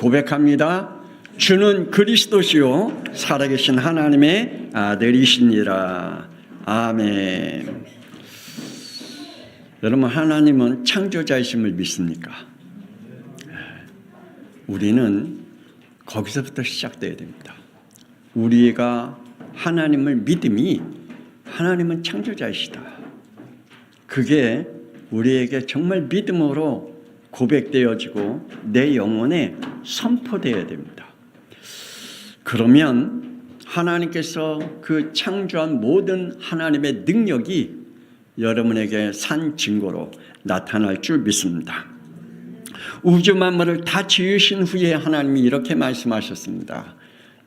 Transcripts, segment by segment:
고백합니다. 주는 그리스도시요 살아계신 하나님의 아들이시니라. 아멘. 여러분, 하나님은 창조자이심을 믿습니까? 우리는 거기서부터 시작돼야 됩니다. 우리가 하나님을 믿음이 하나님은 창조자이시다. 그게 우리에게 정말 믿음으로 고백되어지고 내 영혼에 선포되어야 됩니다. 그러면 하나님께서 그 창조한 모든 하나님의 능력이 여러분에게 산 증거로 나타날 줄 믿습니다. 우주 만물을 다 지으신 후에 하나님이 이렇게 말씀하셨습니다.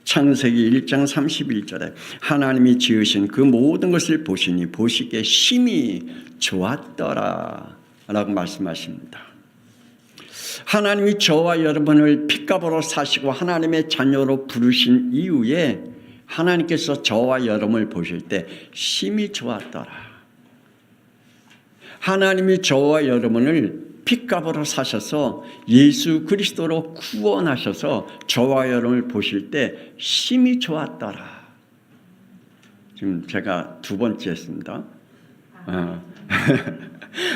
창세기 1장 31절에 하나님이 지으신 그 모든 것을 보시니 보시기에 심히 좋았더라 라고 말씀하십니다. 하나님이 저와 여러분을 핏값으로 사시고 하나님의 자녀로 부르신 이후에 하나님께서 저와 여러분을 보실 때 심히 좋았더라. 하나님이 저와 여러분을 핏값으로 사셔서 예수 그리스도로 구원하셔서 저와 여러분을 보실 때 심히 좋았더라. 지금 제가 두 번째 했습니다.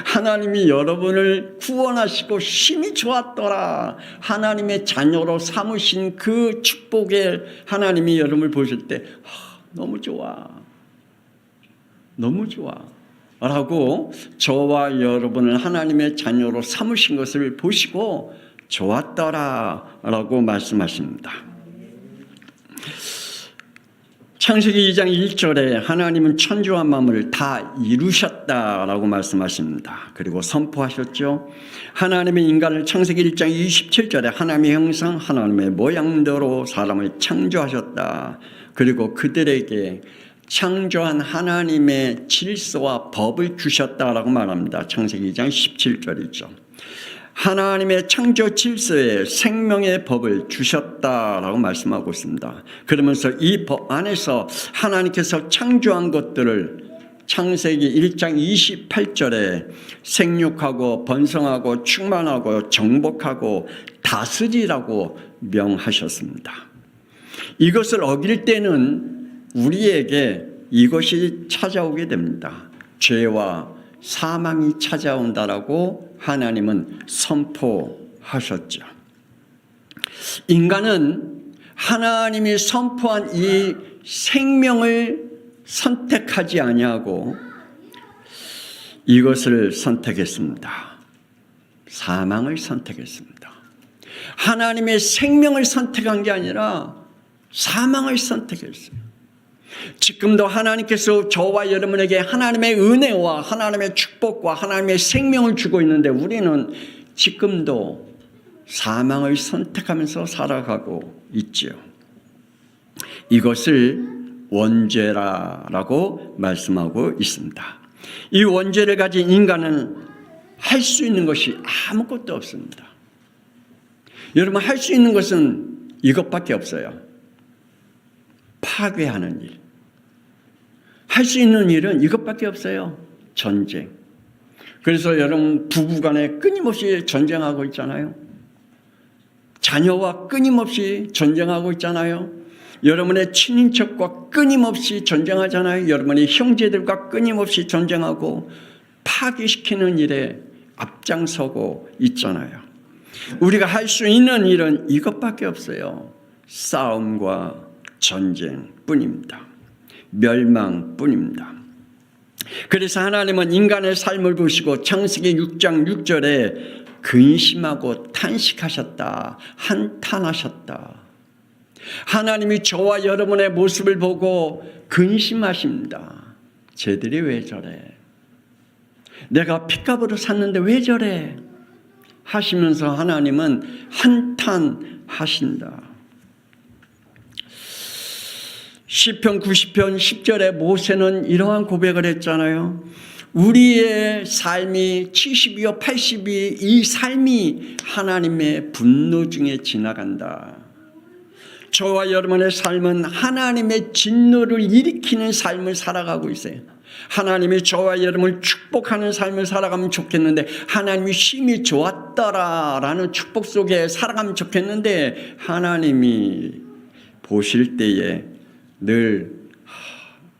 하나님이 여러분을 구원하시고 심히 좋았더라. 하나님의 자녀로 삼으신 그 축복의 하나님이 여러분을 보실 때 너무 좋아. 너무 좋아. 라고 저와 여러분을 하나님의 자녀로 삼으신 것을 보시고 좋았더라 라고 말씀하십니다. 창세기 2장 1절에 하나님은 천지와 만물을 다 이루셨다라고 말씀하십니다. 그리고 선포하셨죠. 하나님의 인간을 창세기 1장 27절에 하나님의 형상 하나님의 모양대로 사람을 창조하셨다. 그리고 그들에게 창조한 하나님의 질서와 법을 주셨다라고 말합니다. 창세기 2장 17절이죠. 하나님의 창조 질서에 생명의 법을 주셨다라고 말씀하고 있습니다. 그러면서 이 법 안에서 하나님께서 창조한 것들을 창세기 1장 28절에 생육하고 번성하고 충만하고 정복하고 다스리라고 명하셨습니다. 이것을 어길 때는 우리에게 이것이 찾아오게 됩니다. 죄와 사망이 찾아온다라고 하나님은 선포하셨죠. 인간은 하나님이 선포한 이 생명을 선택하지 아니하고 이것을 선택했습니다. 사망을 선택했습니다. 하나님의 생명을 선택한 게 아니라 사망을 선택했어요. 지금도 하나님께서 저와 여러분에게 하나님의 은혜와 하나님의 축복과 하나님의 생명을 주고 있는데 우리는 지금도 사망을 선택하면서 살아가고 있죠. 이것을 원죄라고 말씀하고 있습니다. 이 원죄를 가진 인간은 할 수 있는 것이 아무것도 없습니다. 여러분, 할 수 있는 것은 이것밖에 없어요. 파괴하는 일. 할 수 있는 일은 이것밖에 없어요. 전쟁. 그래서 여러분 부부간에 끊임없이 전쟁하고 있잖아요. 자녀와 끊임없이 전쟁하고 있잖아요. 여러분의 친인척과 끊임없이 전쟁하잖아요. 여러분의 형제들과 끊임없이 전쟁하고 파괴시키는 일에 앞장서고 있잖아요. 우리가 할 수 있는 일은 이것밖에 없어요. 싸움과 전쟁뿐입니다. 멸망뿐입니다. 그래서 하나님은 인간의 삶을 보시고 창세기 6장 6절에 근심하고 탄식하셨다. 한탄하셨다. 하나님이 저와 여러분의 모습을 보고 근심하십니다. 쟤들이 왜 저래? 내가 핏값으로 샀는데 왜 저래? 하시면서 하나님은 한탄하신다. 시편 90편 10절에 모세는 이러한 고백을 했잖아요. 우리의 삶이 70이요 80이 이 삶이 하나님의 분노 중에 지나간다. 저와 여러분의 삶은 하나님의 진노를 일으키는 삶을 살아가고 있어요. 하나님이 저와 여러분을 축복하는 삶을 살아가면 좋겠는데, 하나님이 심히 좋았더라라는 축복 속에 살아가면 좋겠는데, 하나님이 보실 때에 늘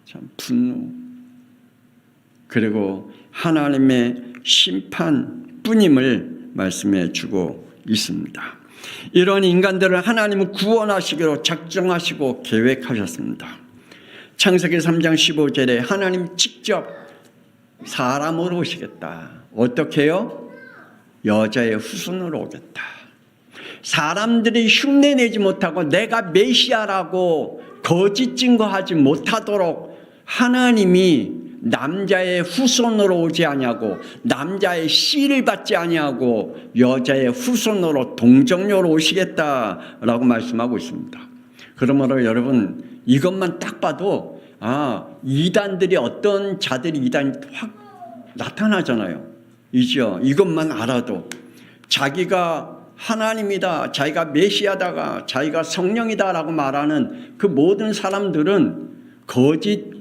참 분노, 그리고 하나님의 심판뿐임을 말씀해 주고 있습니다. 이런 인간들을 하나님은 구원하시기로 작정하시고 계획하셨습니다. 창세기 3장 15절에 하나님 직접 사람으로 오시겠다. 어떻게 해요? 여자의 후손으로 오겠다. 사람들이 흉내내지 못하고 내가 메시아라고 거짓 증거하지 못하도록 하나님이 남자의 후손으로 오지 아니하고 남자의 씨를 받지 아니하고 여자의 후손으로 동정녀로 오시겠다라고 말씀하고 있습니다. 그러므로 여러분, 이것만 딱 봐도 이단들이 어떤 자들이 이단이 확 나타나잖아요. 이것만 알아도 자기가 하나님이다, 자기가 메시아다가, 자기가 성령이다라고 말하는 그 모든 사람들은 거짓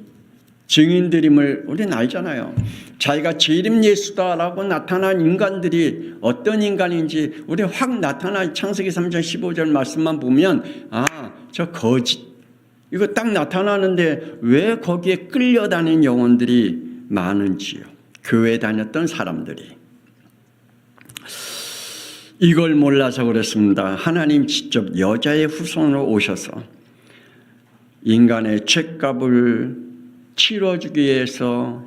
증인들임을 우리는 알잖아요. 자기가 재림 예수다라고 나타난 인간들이 어떤 인간인지 우리 확 나타나. 창세기 3장 15절 말씀만 보면 저 거짓, 이거 딱 나타나는데 왜 거기에 끌려다니는 영혼들이 많은지요. 교회 다녔던 사람들이. 이걸 몰라서 그렇습니다. 하나님 직접 여자의 후손으로 오셔서 인간의 죄값을 치러주기 위해서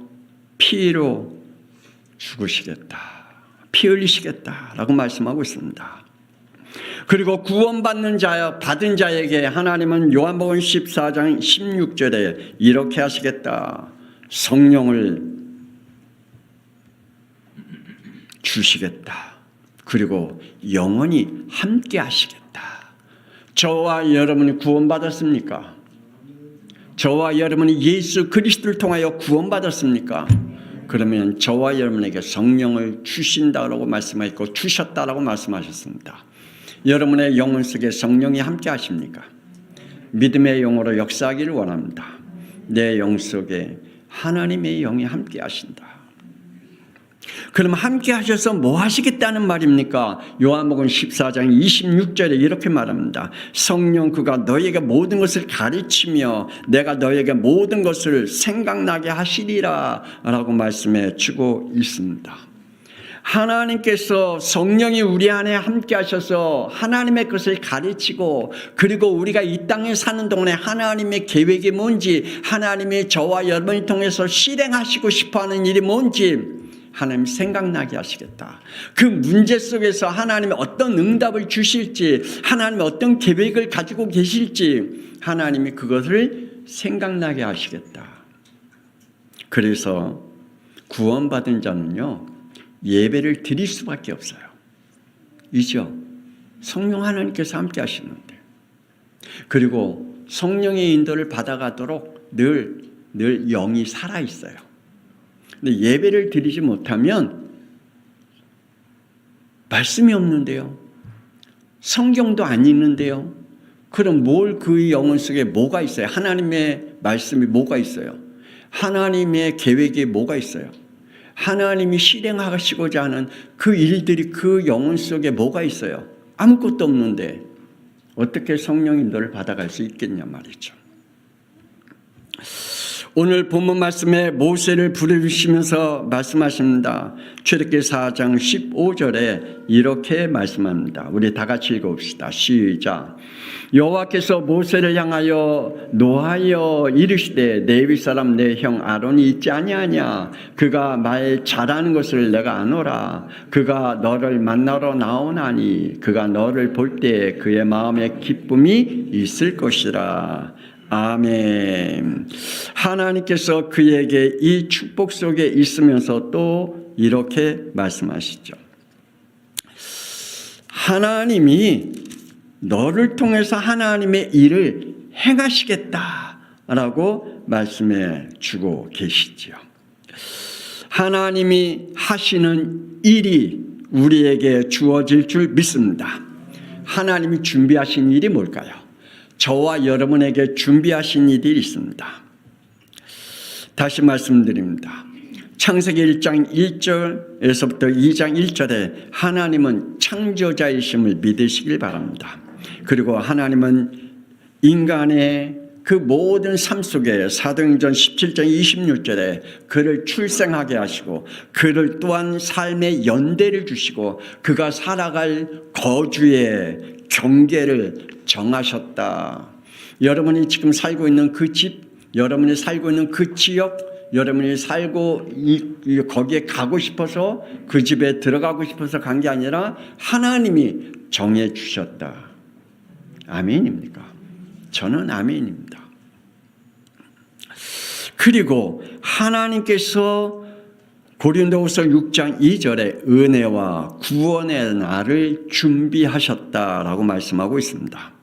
피로 죽으시겠다, 피 흘리시겠다라고 말씀하고 있습니다. 그리고 구원받는 받은 자에게 하나님은 요한복음 14장 16절에 이렇게 하시겠다. 성령을 주시겠다. 그리고 영원히 함께 하시겠다. 저와 여러분이 구원받았습니까? 저와 여러분이 예수 그리스도를 통하여 구원받았습니까? 그러면 저와 여러분에게 성령을 주신다라고 말씀하셨고 주셨다라고 말씀하셨습니다. 여러분의 영혼 속에 성령이 함께 하십니까? 믿음의 영으로 역사하기를 원합니다. 내 영 속에 하나님의 영이 함께 하신다. 그럼 함께 하셔서 뭐 하시겠다는 말입니까? 요한복음 14장 26절에 이렇게 말합니다. 성령 그가 너희에게 모든 것을 가르치며 내가 너희에게 모든 것을 생각나게 하시리라 라고 말씀해 주고 있습니다. 하나님께서 성령이 우리 안에 함께 하셔서 하나님의 것을 가르치고, 그리고 우리가 이 땅에 사는 동안에 하나님의 계획이 뭔지, 하나님이 저와 여러분을 통해서 실행하시고 싶어하는 일이 뭔지 하나님 생각나게 하시겠다. 그 문제 속에서 하나님이 어떤 응답을 주실지, 하나님이 어떤 계획을 가지고 계실지 하나님이 그것을 생각나게 하시겠다. 그래서 구원받은 자는요, 예배를 드릴 수밖에 없어요. 이죠? 성령 하나님께서 함께 하시는데, 그리고 성령의 인도를 받아가도록 늘 영이 살아있어요. 근데 예배를 드리지 못하면 말씀이 없는데요, 성경도 안 읽는데요, 그럼 그 영혼 속에 뭐가 있어요? 하나님의 말씀이 뭐가 있어요? 하나님의 계획이 뭐가 있어요? 하나님이 실행하시고자 하는 그 일들이 그 영혼 속에 뭐가 있어요? 아무것도 없는데 어떻게 성령 인도를 받아갈 수 있겠냐 말이죠. 오늘 본문 말씀에 모세를 부르시면서 말씀하십니다. 출애굽기 4장 15절에 이렇게 말씀합니다. 우리 다 같이 읽어봅시다. 시작. 여호와께서 모세를 향하여 노하여 이르시되 레위 사람 내 형 아론이 있지 아니하냐? 그가 말 잘하는 것을 내가 아노라. 그가 너를 만나러 나오나니 그가 너를 볼 때 그의 마음에 기쁨이 있을 것이라. 아멘. 하나님께서 그에게 이 축복 속에 있으면서 또 이렇게 말씀하시죠. 하나님이 너를 통해서 하나님의 일을 행하시겠다라고 말씀해 주고 계시죠. 하나님이 하시는 일이 우리에게 주어질 줄 믿습니다. 하나님이 준비하신 일이 뭘까요? 저와 여러분에게 준비하신 일이 있습니다. 다시 말씀드립니다. 창세기 1장 1절에서부터 2장 1절에 하나님은 창조자이심을 믿으시길 바랍니다. 그리고 하나님은 인간의 그 모든 삶 속에 사도행전 17장 26절에 그를 출생하게 하시고 그를 또한 삶의 연대를 주시고 그가 살아갈 거주의 경계를 정하셨다. 여러분이 지금 살고 있는 그 집, 여러분이 살고 있는 그 지역, 여러분이 살고 거기에 가고 싶어서 그 집에 들어가고 싶어서 간 게 아니라 하나님이 정해 주셨다. 아멘입니까? 저는 아멘입니다. 그리고 하나님께서 고린도후서 6장 2절에 은혜와 구원의 날을 준비하셨다라고 말씀하고 있습니다.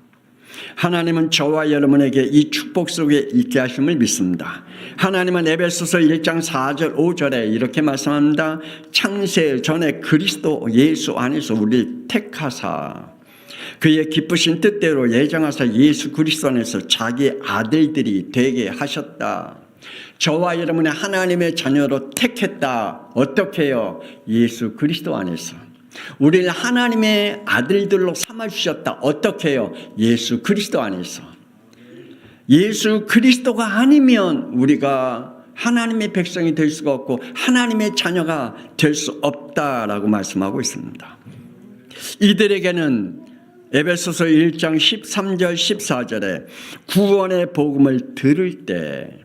하나님은 저와 여러분에게 이 축복 속에 있게 하심을 믿습니다. 하나님은 에베소서 1장 4절 5절에 이렇게 말씀합니다. 창세 전에 그리스도 예수 안에서 우리를 택하사 그의 기쁘신 뜻대로 예정하사 예수 그리스도 안에서 자기 아들들이 되게 하셨다. 저와 여러분의 하나님의 자녀로 택했다. 어떻게 해요? 예수 그리스도 안에서. 우리를 하나님의 아들들로 삼아주셨다. 어떻게 해요? 예수 그리스도 안에서. 예수 그리스도가 아니면 우리가 하나님의 백성이 될 수가 없고 하나님의 자녀가 될 수 없다라고 말씀하고 있습니다. 이들에게는 에베소서 1장 13절 14절에 구원의 복음을 들을 때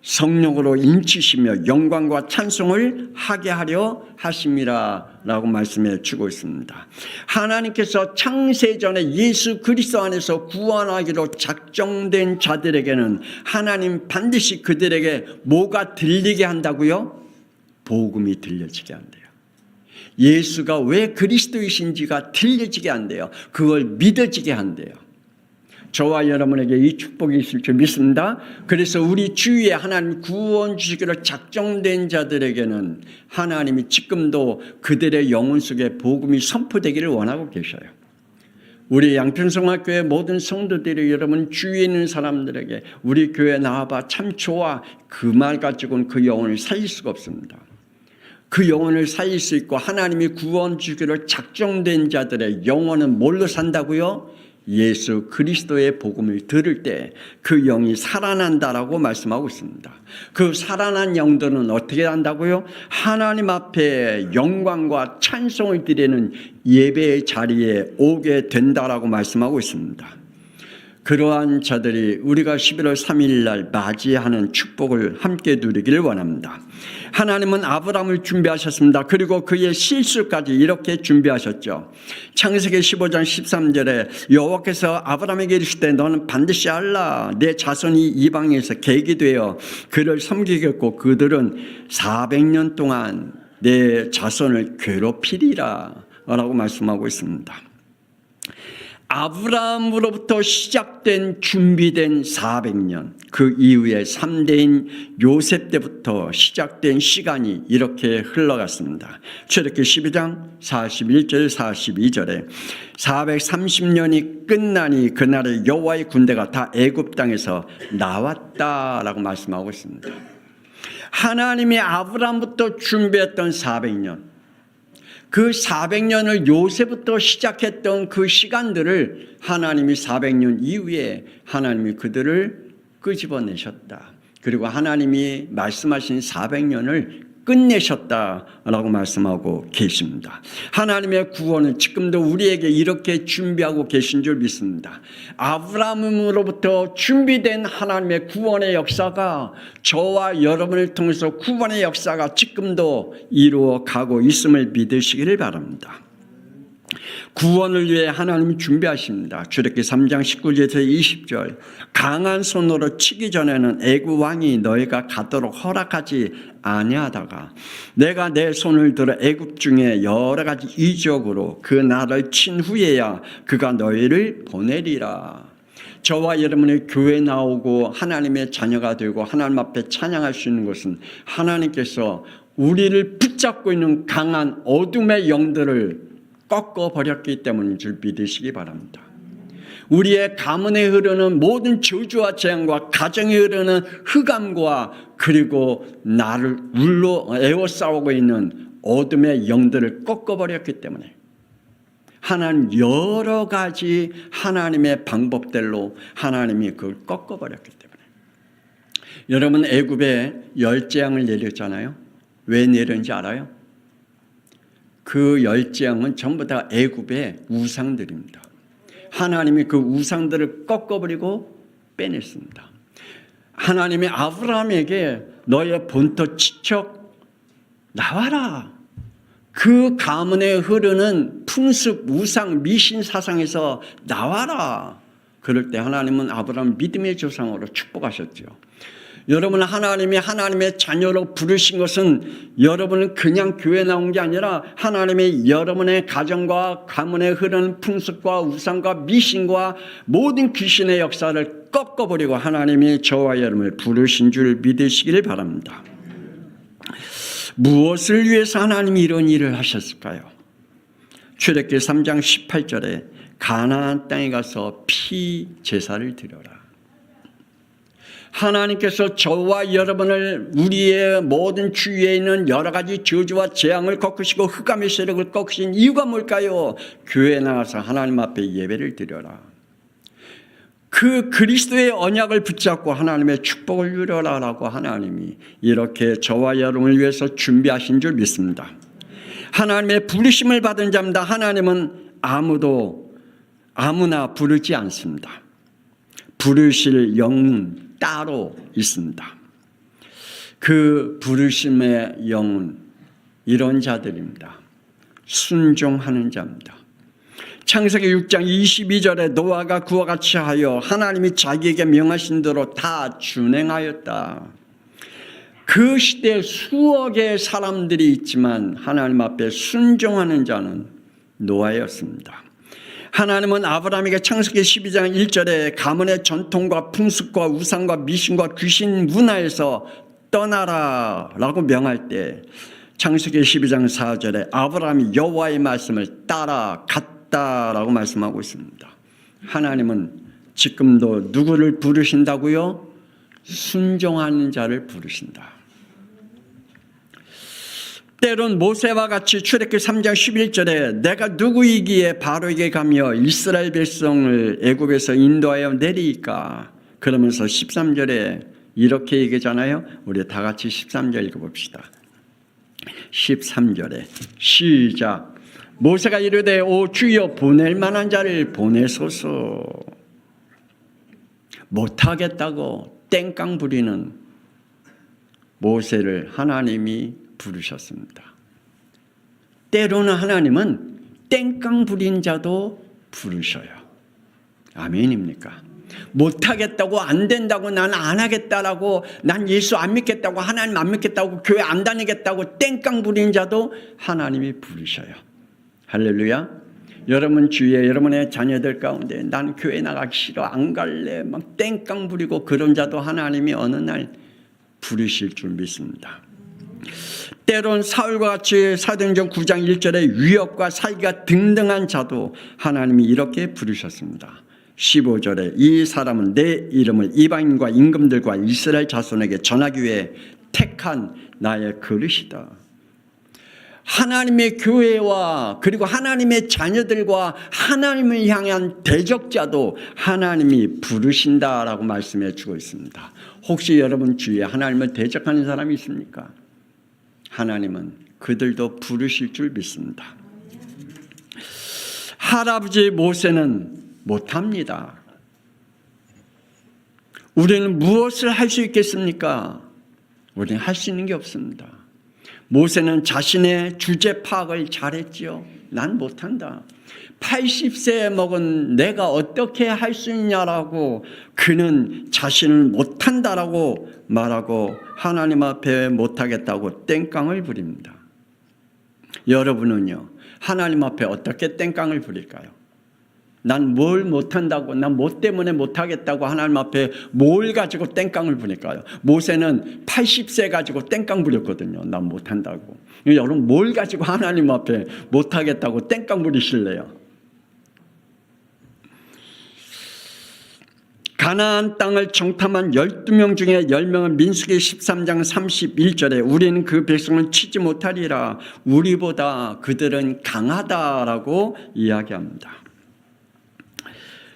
성령으로 인치시며 영광과 찬송을 하게 하려 하심이라 라고 말씀해 주고 있습니다. 하나님께서 창세전에 예수 그리스도 안에서 구원하기로 작정된 자들에게는 하나님 반드시 그들에게 뭐가 들리게 한다고요? 복음이 들려지게 한대요. 예수가 왜 그리스도이신지가 들려지게 한대요. 그걸 믿어지게 한대요. 저와 여러분에게 이 축복이 있을 줄 믿습니다. 그래서 우리 주위에 하나님 구원 주시기로 작정된 자들에게는 하나님이 지금도 그들의 영혼 속에 복음이 선포되기를 원하고 계셔요. 우리 양평성화교회 모든 성도들이 여러분 주위에 있는 사람들에게 우리 교회 나와봐 참 좋아. 그 말 가지고는 그 영혼을 살릴 수가 없습니다. 그 영혼을 살릴 수 있고 하나님이 구원 주기로 작정된 자들의 영혼은 뭘로 산다고요? 예수 그리스도의 복음을 들을 때 그 영이 살아난다라고 말씀하고 있습니다. 그 살아난 영들은 어떻게 한다고요? 하나님 앞에 영광과 찬송을 드리는 예배의 자리에 오게 된다라고 말씀하고 있습니다. 그러한 자들이 우리가 11월 3일 날 맞이하는 축복을 함께 누리기를 원합니다. 하나님은 아브라함을 준비하셨습니다. 그리고 그의 실수까지 이렇게 준비하셨죠. 창세기 15장 13절에 여호와께서 아브라함에게 이르시되 너는 반드시 알라. 내 자손이 이방에서 객이 되어 그를 섬기겠고 그들은 400년 동안 내 자손을 괴롭히리라 라고 말씀하고 있습니다. 아브라함으로부터 시작된 준비된 400년, 그 이후에 3대인 요셉 때부터 시작된 시간이 이렇게 흘러갔습니다. 출애굽기 12장 41절 42절에 430년이 끝나니 그날에 여호와의 군대가 다 애굽 땅에서 나왔다라고 말씀하고 있습니다. 하나님이 아브라함부터 준비했던 400년, 그 400년을 요새부터 시작했던 그 시간들을 하나님이 400년 이후에 하나님이 그들을 끄집어내셨다. 그리고 하나님이 말씀하신 400년을 끝내셨다라고 말씀하고 계십니다. 하나님의 구원은 지금도 우리에게 이렇게 준비하고 계신 줄 믿습니다. 아브라함으로부터 준비된 하나님의 구원의 역사가 저와 여러분을 통해서 구원의 역사가 지금도 이루어가고 있음을 믿으시기를 바랍니다. 구원을 위해 하나님이 준비하십니다. 출애굽기 3장 19절에서 20절 강한 손으로 치기 전에는 애굽 왕이 너희가 가도록 허락하지 아니하다가 내가 내 손을 들어 애굽 중에 여러 가지 이적으로 그 나라를 친 후에야 그가 너희를 보내리라. 저와 여러분의 교회 나오고 하나님의 자녀가 되고 하나님 앞에 찬양할 수 있는 것은 하나님께서 우리를 붙잡고 있는 강한 어둠의 영들을 꺾어버렸기 때문인 줄 믿으시기 바랍니다. 우리의 가문에 흐르는 모든 저주와 재앙과 가정에 흐르는 흑암과 그리고 나를 에워싸우고 있는 어둠의 영들을 꺾어버렸기 때문에 하나님 여러 가지 하나님의 방법들로 하나님이 그걸 꺾어버렸기 때문에 여러분 애굽에 열재앙을 내렸잖아요. 왜 내렸는지 알아요? 그 열재앙은 전부 다 애굽의 우상들입니다. 하나님이 그 우상들을 꺾어버리고 빼냈습니다. 하나님이 아브라함에게 너의 본토 친척 나와라. 그 가문에 흐르는 풍습, 우상, 미신 사상에서 나와라. 그럴 때 하나님은 아브라함 믿음의 조상으로 축복하셨죠. 여러분 하나님이 하나님의 자녀로 부르신 것은 여러분은 그냥 교회 나온 게 아니라 하나님의 여러분의 가정과 가문에 흐르는 풍습과 우상과 미신과 모든 귀신의 역사를 꺾어버리고 하나님이 저와 여러분을 부르신 줄 믿으시기를 바랍니다. 무엇을 위해서 하나님이 이런 일을 하셨을까요? 출애굽기 3장 18절에 가나안 땅에 가서 피 제사를 드려라. 하나님께서 저와 여러분을 우리의 모든 주위에 있는 여러 가지 저주와 재앙을 꺾으시고 흑암의 세력을 꺾으신 이유가 뭘까요? 교회에 나가서 하나님 앞에 예배를 드려라. 그 그리스도의 언약을 붙잡고 하나님의 축복을 누려라라고 하나님이 이렇게 저와 여러분을 위해서 준비하신 줄 믿습니다. 하나님의 부르심을 받은 자입니다. 하나님은 아무나 부르지 않습니다. 부르실 영은 따로 있습니다. 그 부르심의 영은 이런 자들입니다. 순종하는 자입니다. 창세기 6장 22절에 노아가 그와 같이 하여 하나님이 자기에게 명하신 대로 다 준행하였다. 그 시대에 수억의 사람들이 있지만 하나님 앞에 순종하는 자는 노아였습니다. 하나님은 아브라함에게 창세기 12장 1절에 가문의 전통과 풍습과 우상과 미신과 귀신 문화에서 떠나라 라고 명할 때 창세기 12장 4절에 아브라함이 여호와의 말씀을 따라갔다라고 말씀하고 있습니다. 하나님은 지금도 누구를 부르신다고요? 순종하는 자를 부르신다. 때론 모세와 같이 출애굽기 3장 11절에 내가 누구이기에 바로에게 가며 이스라엘 백성을 애굽에서 인도하여 내리까 그러면서 13절에 이렇게 얘기하잖아요. 우리 다 같이 13절 읽어봅시다. 13절에 시작. 모세가 이르되 오 주여 보낼 만한 자를 보내소서. 못하겠다고 땡깡 부리는 모세를 하나님이 부르셨습니다. 때로는 하나님은 땡깡 부린 자도 부르셔요. 아멘입니까? 못하겠다고 안 된다고 난 안 하겠다라고 난 예수 안 믿겠다고 하나님 안 믿겠다고 교회 안 다니겠다고 땡깡 부린 자도 하나님이 부르셔요. 할렐루야. 여러분 주위에 여러분의 자녀들 가운데 난 교회 나가기 싫어 안 갈래 막 땡깡 부리고 그런 자도 하나님이 어느 날 부르실 줄 믿습니다. 때론 사울과 같이 사도행전 9장 1절에 위협과 살기가 등등한 자도 하나님이 이렇게 부르셨습니다. 15절에 이 사람은 내 이름을 이방인과 임금들과 이스라엘 자손에게 전하기 위해 택한 나의 그릇이다. 하나님의 교회와 그리고 하나님의 자녀들과 하나님을 향한 대적자도 하나님이 부르신다라고 말씀해 주고 있습니다. 혹시 여러분 주위에 하나님을 대적하는 사람이 있습니까? 하나님은 그들도 부르실 줄 믿습니다. 할아버지 모세는 못합니다. 우리는 무엇을 할 수 있겠습니까? 우리는 할 수 있는 게 없습니다. 모세는 자신의 주제 파악을 잘했지요. 난 못한다. 80세에 먹은 내가 어떻게 할 수 있냐라고 그는 자신을 못한다라고 말하고 하나님 앞에 못하겠다고 땡깡을 부립니다. 여러분은요, 하나님 앞에 어떻게 땡깡을 부릴까요? 난 뭘 못한다고, 난 뭐 때문에 못하겠다고 하나님 앞에 뭘 가지고 땡깡을 부릴까요? 모세는 80세 가지고 땡깡 부렸거든요. 난 못한다고. 여러분 뭘 가지고 하나님 앞에 못하겠다고 땡깡 부리실래요? 가나안 땅을 정탐한 12명 중에 10명은 민수기 13장 31절에 우리는 그 백성을 치지 못하리라. 우리보다 그들은 강하다라고 이야기합니다.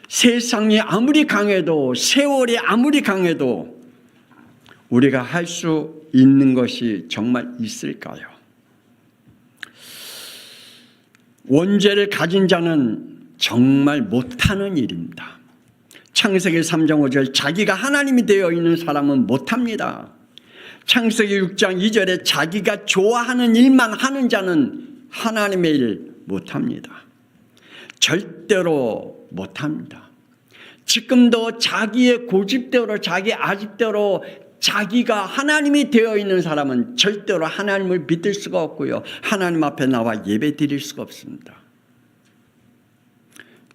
세상이 아무리 강해도, 세월이 아무리 강해도 우리가 할 수 있는 것이 정말 있을까요? 원죄를 가진 자는 정말 못하는 일입니다. 창세기 3장 5절 자기가 하나님이 되어 있는 사람은 못합니다. 창세기 6장 2절에 자기가 좋아하는 일만 하는 자는 하나님의 일 못합니다. 절대로 못합니다. 지금도 자기의 고집대로 자기 아집대로 자기가 하나님이 되어 있는 사람은 절대로 하나님을 믿을 수가 없고요. 하나님 앞에 나와 예배 드릴 수가 없습니다.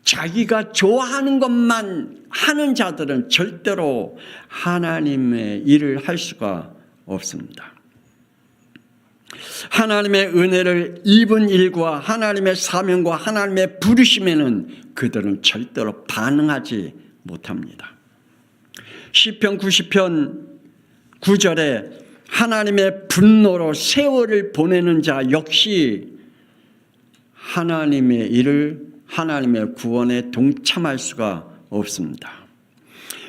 자기가 좋아하는 것만 하는 자들은 절대로 하나님의 일을 할 수가 없습니다. 하나님의 은혜를 입은 일과 하나님의 사명과 하나님의 부르심에는 그들은 절대로 반응하지 못합니다. 시편 90편 9절에 하나님의 분노로 세월을 보내는 자 역시 하나님의 일을 하나님의 구원에 동참할 수가 없습니다.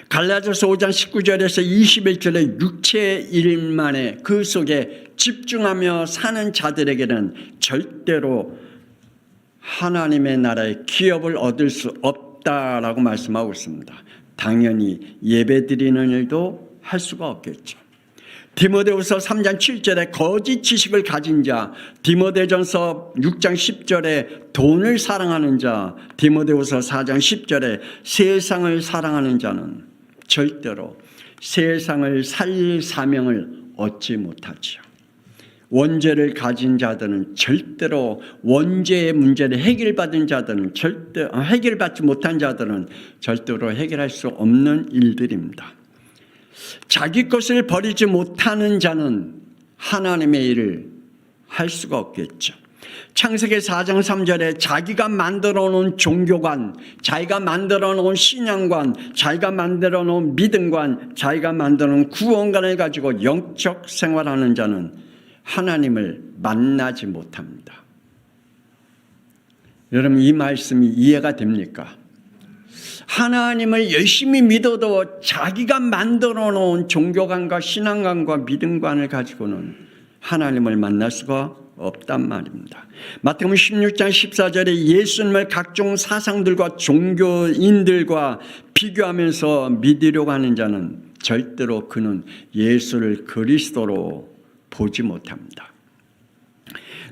갈라디아서 5장 19절에서 21절에 육체의 일만에 그 속에 집중하며 사는 자들에게는 절대로 하나님의 나라의 기업을 얻을 수 없다라고 말씀하고 있습니다. 당연히 예배드리는 일도 할 수가 없겠죠. 디모데후서 3장 7절에 거짓 지식을 가진 자, 디모데전서 6장 10절에 돈을 사랑하는 자, 디모데후서 4장 10절에 세상을 사랑하는 자는 절대로 세상을 살릴 사명을 얻지 못하지요. 원죄를 가진 자들은 절대로 원죄의 문제를 해결받은 자들은 해결받지 못한 자들은 절대로 해결할 수 없는 일들입니다. 자기 것을 버리지 못하는 자는 하나님의 일을 할 수가 없겠죠. 창세기 4장 3절에 자기가 만들어 놓은 종교관, 자기가 만들어 놓은 신앙관, 자기가 만들어 놓은 믿음관, 자기가 만들어 놓은 구원관을 가지고 영적 생활하는 자는 하나님을 만나지 못합니다. 여러분, 이 말씀이 이해가 됩니까? 하나님을 열심히 믿어도 자기가 만들어 놓은 종교관과 신앙관과 믿음관을 가지고는 하나님을 만날 수가 없단 말입니다. 마태복음 16장 14절에 예수님을 각종 사상들과 종교인들과 비교하면서 믿으려고 하는 자는 절대로 그는 예수를 그리스도로 보지 못합니다.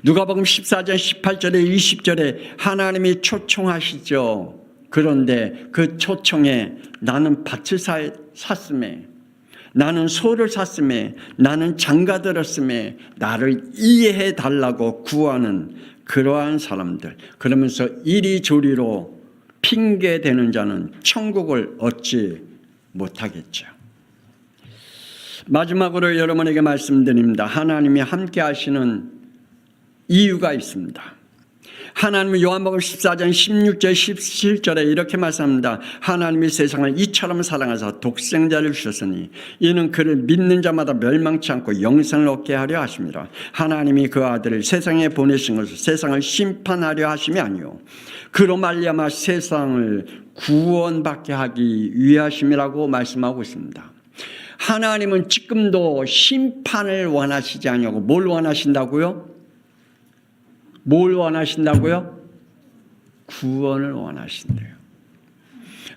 누가복음 14장 18절에 20절에 하나님이 초청하시죠. 그런데 그 초청에 나는 밭을 샀음에, 나는 소를 샀음에, 나는 장가 들었음에 나를 이해해 달라고 구하는 그러한 사람들, 그러면서 이리저리로 핑계대는 자는 천국을 얻지 못하겠죠. 마지막으로 여러분에게 말씀드립니다. 하나님이 함께 하시는 이유가 있습니다. 하나님은 요한복음 14장 16절 17절에 이렇게 말씀합니다. 하나님이 세상을 이처럼 사랑하사 독생자를 주셨으니 이는 그를 믿는 자마다 멸망치 않고 영생을 얻게 하려 하심이라. 하나님이 그 아들을 세상에 보내신 것은 세상을 심판하려 하심이 아니요 그로 말미암아 세상을 구원받게 하기 위하심이라고 말씀하고 있습니다. 하나님은 지금도 심판을 원하시지 아니하고 뭘 원하신다고요? 뭘 원하신다고요? 구원을 원하신대요.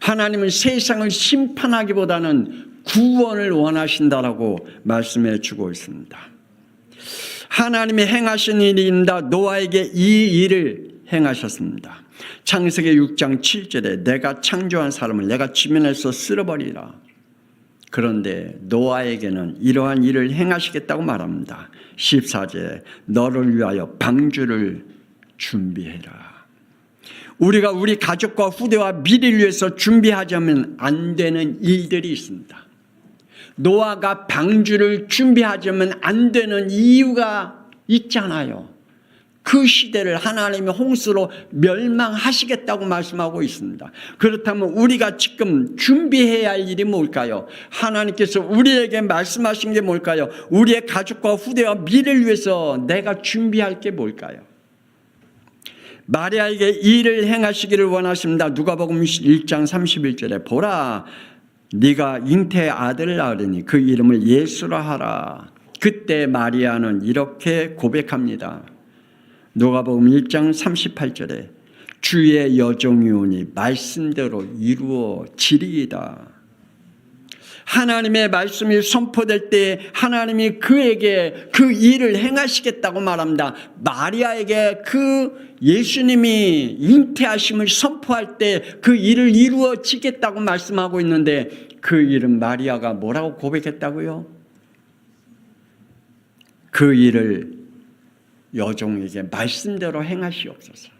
하나님은 세상을 심판하기보다는 구원을 원하신다라고 말씀해 주고 있습니다. 하나님이 행하신 일입니다. 노아에게 이 일을 행하셨습니다. 창세기 6장 7절에 내가 창조한 사람을 내가 지면에서 쓸어버리라. 그런데 노아에게는 이러한 일을 행하시겠다고 말합니다. 14절에 너를 위하여 방주를 준비해라. 우리가 우리 가족과 후대와 미래를 위해서 준비하자면 안 되는 일들이 있습니다. 노아가 방주를 준비하자면 안 되는 이유가 있잖아요. 그 시대를 하나님이 홍수로 멸망하시겠다고 말씀하고 있습니다. 그렇다면 우리가 지금 준비해야 할 일이 뭘까요? 하나님께서 우리에게 말씀하신 게 뭘까요? 우리의 가족과 후대와 미래를 위해서 내가 준비할 게 뭘까요? 마리아에게 일을 행하시기를 원하십니다. 누가복음 1장 31절에 보라 네가 잉태의 아들을 낳으리니 그 이름을 예수라 하라. 그때 마리아는 이렇게 고백합니다. 누가복음 1장 38절에 주의 여종이 오니 말씀대로 이루어지리이다. 하나님의 말씀이 선포될 때 하나님이 그에게 그 일을 행하시겠다고 말합니다. 마리아에게 그 예수님이 잉태하심을 선포할 때 그 일을 이루어지겠다고 말씀하고 있는데 그 일은 마리아가 뭐라고 고백했다고요? 그 일을 여종에게 말씀대로 행하시옵소서.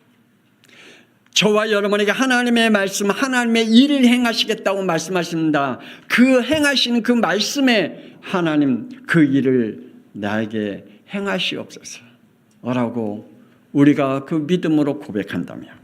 저와 여러분에게 하나님의 말씀, 하나님의 일을 행하시겠다고 말씀하십니다. 그 행하시는 그 말씀에 하나님 그 일을 나에게 행하시옵소서 라고 우리가 그 믿음으로 고백한다면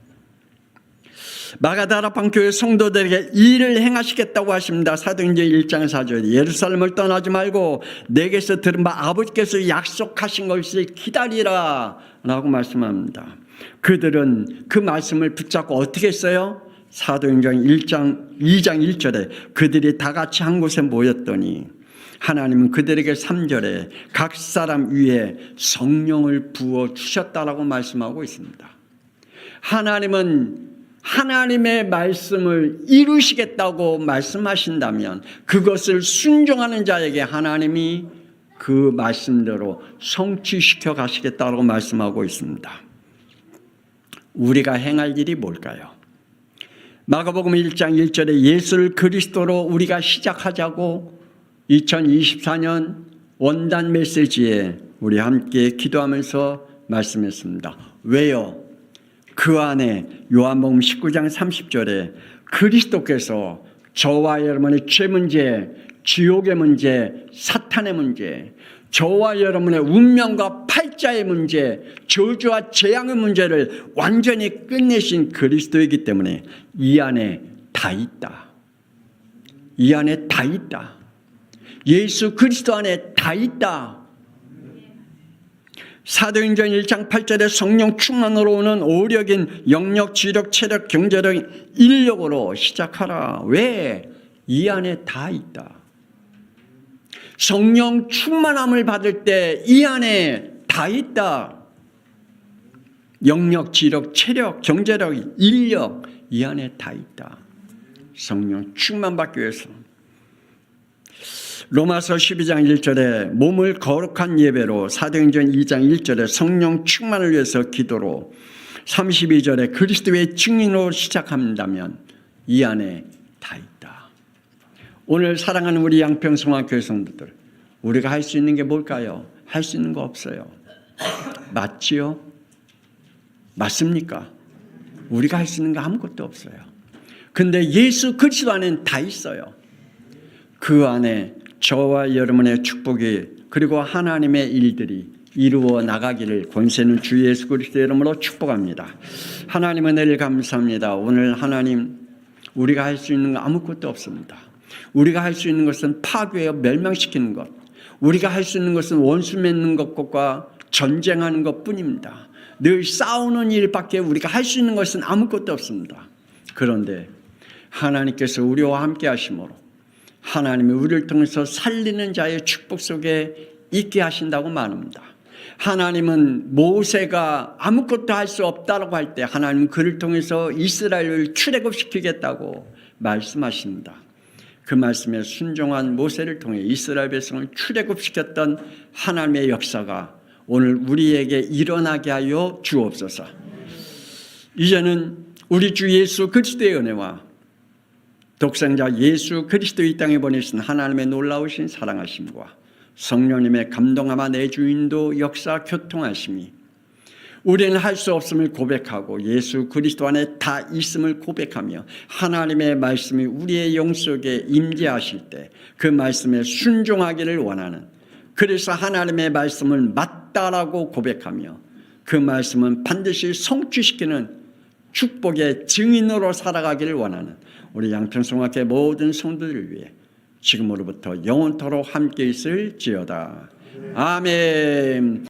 마가다라방 교회 성도들에게 일을 행하시겠다고 하십니다. 사도행전 1장 4절 예루살렘을 떠나지 말고 내게서 들은 바 아버지께서 약속하신 것을 기다리라 라고 말씀합니다. 그들은 그 말씀을 붙잡고 어떻게 했어요? 사도행전 2장 1절에 그들이 다 같이 한 곳에 모였더니 하나님은 그들에게 3절에 각 사람 위에 성령을 부어 주셨다라고 말씀하고 있습니다. 하나님은 하나님의 말씀을 이루시겠다고 말씀하신다면 그것을 순종하는 자에게 하나님이 그 말씀대로 성취시켜 가시겠다고 말씀하고 있습니다. 우리가 행할 일이 뭘까요? 마가복음 1장 1절에 예수를 그리스도로 우리가 시작하자고 2024년 원단 메시지에 우리 함께 기도하면서 말씀했습니다. 왜요? 그 안에 요한복음 19장 30절에 그리스도께서 저와 여러분의 죄 문제, 지옥의 문제, 사탄의 문제, 저와 여러분의 운명과 팔자의 문제, 저주와 재앙의 문제를 완전히 끝내신 그리스도이기 때문에 이 안에 다 있다. 이 안에 다 있다. 예수 그리스도 안에 다 있다. 사도행전 1장 8절에 성령 충만으로 오는 오력인 영력, 지력, 체력, 경제력, 인력으로 시작하라. 왜? 이 안에 다 있다. 성령 충만함을 받을 때 이 안에 다 있다. 영력, 지력, 체력, 경제력, 인력 이 안에 다 있다. 성령 충만받기 위해서. 로마서 12장 1절에 몸을 거룩한 예배로, 사도행전 2장 1절에 성령 충만을 위해서 기도로, 32절에 그리스도의 증인으로 시작한다면 이 안에 다 있다. 오늘 사랑하는 우리 양평성화교회 성도들, 우리가 할 수 있는 게 뭘까요? 할 수 있는 거 없어요. 맞지요? 맞습니까? 우리가 할 수 있는 게 아무것도 없어요. 근데 예수 그리스도 안에는 다 있어요. 그 안에 저와 여러분의 축복이 그리고 하나님의 일들이 이루어 나가기를 권세는 주 예수 그리스도의 이름으로 축복합니다. 하나님 은혜를 감사합니다. 오늘 하나님 우리가 할 수 있는 거 아무것도 없습니다. 우리가 할 수 있는 것은 파괴하여 멸망시키는 것, 우리가 할 수 있는 것은 원수 맺는 것과 전쟁하는 것뿐입니다. 늘 싸우는 일밖에 우리가 할 수 있는 것은 아무것도 없습니다. 그런데 하나님께서 우리와 함께 하심으로 하나님이 우리를 통해서 살리는 자의 축복 속에 있게 하신다고 말합니다. 하나님은 모세가 아무것도 할 수 없다고 할 때 하나님은 그를 통해서 이스라엘을 출애굽시키겠다고 말씀하십니다. 그 말씀에 순종한 모세를 통해 이스라엘 백성을 출애굽시켰던 하나님의 역사가 오늘 우리에게 일어나게 하여 주옵소서. 이제는 우리 주 예수 그리스도의 은혜와 독생자 예수 그리스도 이 땅에 보내신 하나님의 놀라우신 사랑하심과 성령님의 감동함과 내주인도 역사 교통하심이 우리는 할 수 없음을 고백하고 예수 그리스도 안에 다 있음을 고백하며 하나님의 말씀이 우리의 영 속에 임재하실 때 그 말씀에 순종하기를 원하는, 그래서 하나님의 말씀을 맞다라고 고백하며 그 말씀은 반드시 성취시키는 축복의 증인으로 살아가기를 원하는 우리 양평성학회 모든 성도들을 위해 지금으로부터 영원토록 함께 있을지어다. 아멘.